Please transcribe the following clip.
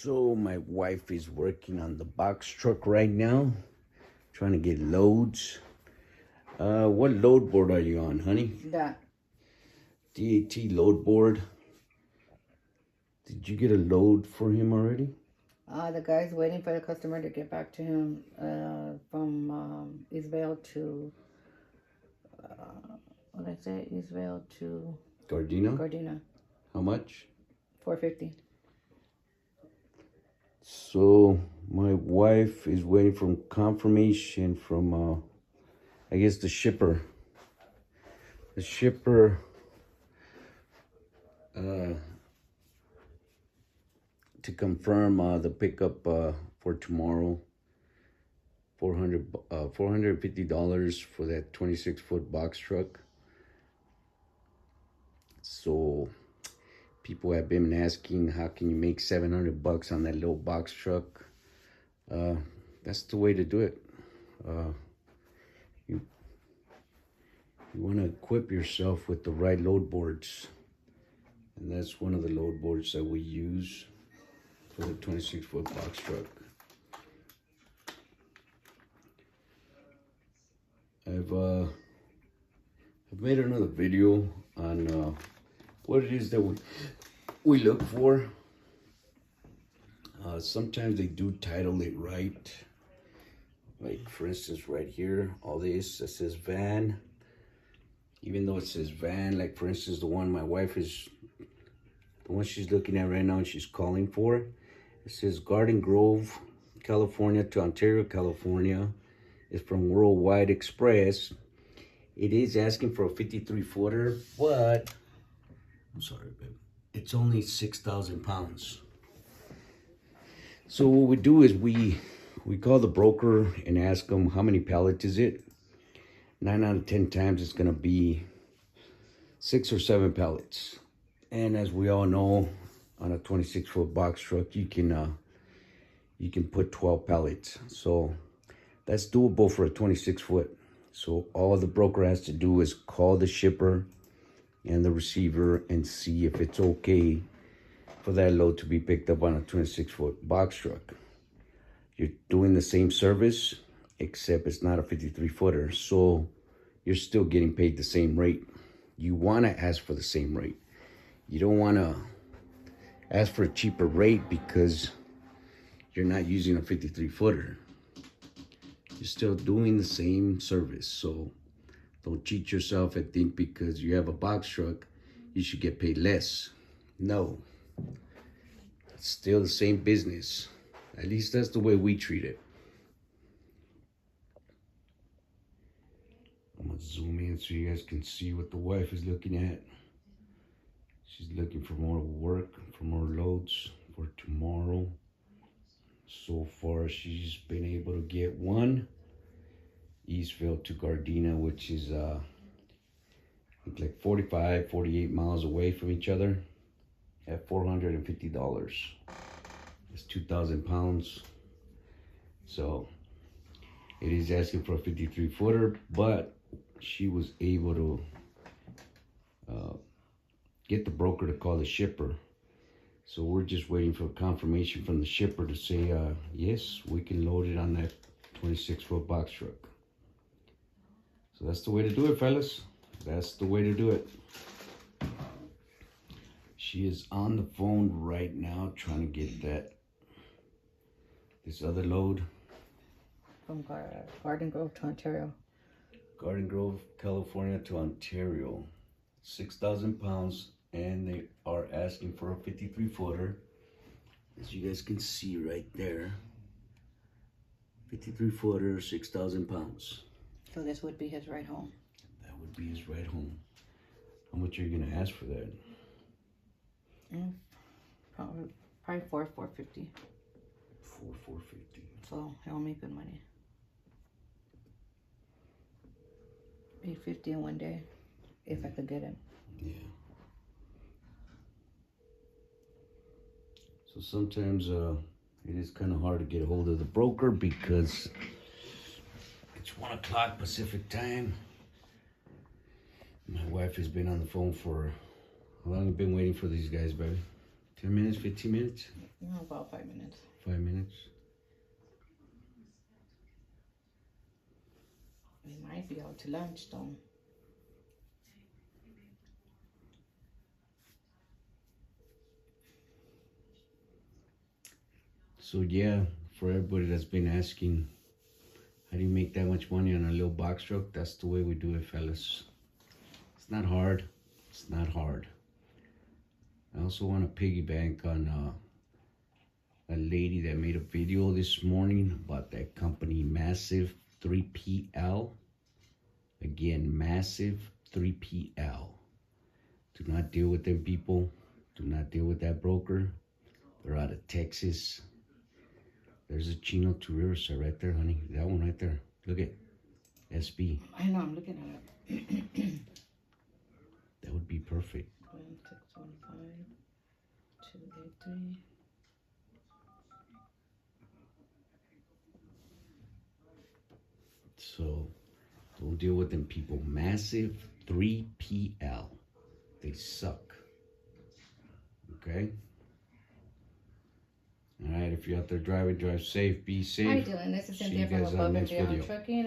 So my wife is working on the box truck right now, trying to get loads. What load board are you on, honey? That. DAT load board. Did you get a load for him already? The guy's waiting for the customer to get back to him from Eastvale to, what did I say? Eastvale to Gardena? How much? $450. So my wife is waiting for confirmation from, I guess, the shipper. The shipper to confirm the pickup for tomorrow. $450 for that 26-foot box truck. So people have been asking, how can you make $700 on that little box truck? That's the way to do it. You want to equip yourself with the right load boards, and that's one of the load boards that we use for the 26-foot box truck. I've made another video on what it is that we look for. Sometimes they do title it right. Like, for instance, right here, all this that says van. Even though it says van, like, for instance, the one my wife is, the one she's looking at right now and she's calling for, it says Garden Grove, California to Ontario, California. It's from Worldwide Express. It is asking for a 53-footer, but I'm sorry, babe. It's only 6,000 pounds. So what we do is we call the broker and ask them how many pallets is it. 9 out of 10 times it's gonna be 6 or 7 pallets. And as we all know, on a 26-foot box truck, you can put 12 pallets. So that's doable for a 26-foot. So all the broker has to do is call the shipper and the receiver and see if it's okay for that load to be picked up on a 26-foot box truck. You're doing the same service, except it's not a 53-footer. So you're still getting paid the same rate. You want to ask for the same rate. You don't want to ask for a cheaper rate because you're not using a 53-footer. You're still doing the same service. So don't cheat yourself and think because you have a box truck, you should get paid less. No. It's still the same business. At least that's the way we treat it. I'm gonna zoom in so you guys can see what the wife is looking at. She's looking for more work, for more loads for tomorrow. So far, she's been able to get one. Eastvale to Gardena, which is like 45, 48 miles away from each other, at $450. It's 2,000 pounds. So it is asking for a 53-footer, but she was able to get the broker to call the shipper. So we're just waiting for confirmation from the shipper to say, yes, we can load it on that 26-foot box truck. So that's the way to do it, fellas. That's the way to do it. She is on the phone right now trying to get this other load. From Garden Grove to Ontario. Garden Grove, California to Ontario. 6,000 pounds, and they are asking for a 53-footer. As you guys can see right there. 53-footer, 6,000 pounds. So this would be his ride home. That would be his ride home. How much are you gonna ask for that? Probably $450. $450. So he'll make good money. $850 in one day, if I could get him. Yeah. So sometimes it is kind of hard to get a hold of the broker because it's 1 o'clock Pacific time. My wife has been on the phone for, how long have you been waiting for these guys, baby? 10 minutes, 15 minutes, No, about 5 minutes. 5 minutes. We might be out to lunch though. So yeah, for everybody that's been asking, how do you make that much money on a little box truck? That's the way we do it, fellas. It's not hard. It's not hard. I also want to piggyback on a lady that made a video this morning about that company, Massive 3PL. Again, Massive 3PL. Do not deal with them people. Do not deal with that broker. They're out of Texas. There's a Chino to Riverside right there, honey. That one right there. Look at SB. I know, I'm looking at it. That would be perfect. 1615 283. So don't deal with them people. Massive 3PL. They suck. Okay? Alright, if you're out there driving, drive safe, be safe. How you doing? This is See Cynthia you from guys on Above the and next Beyond video. Trucking.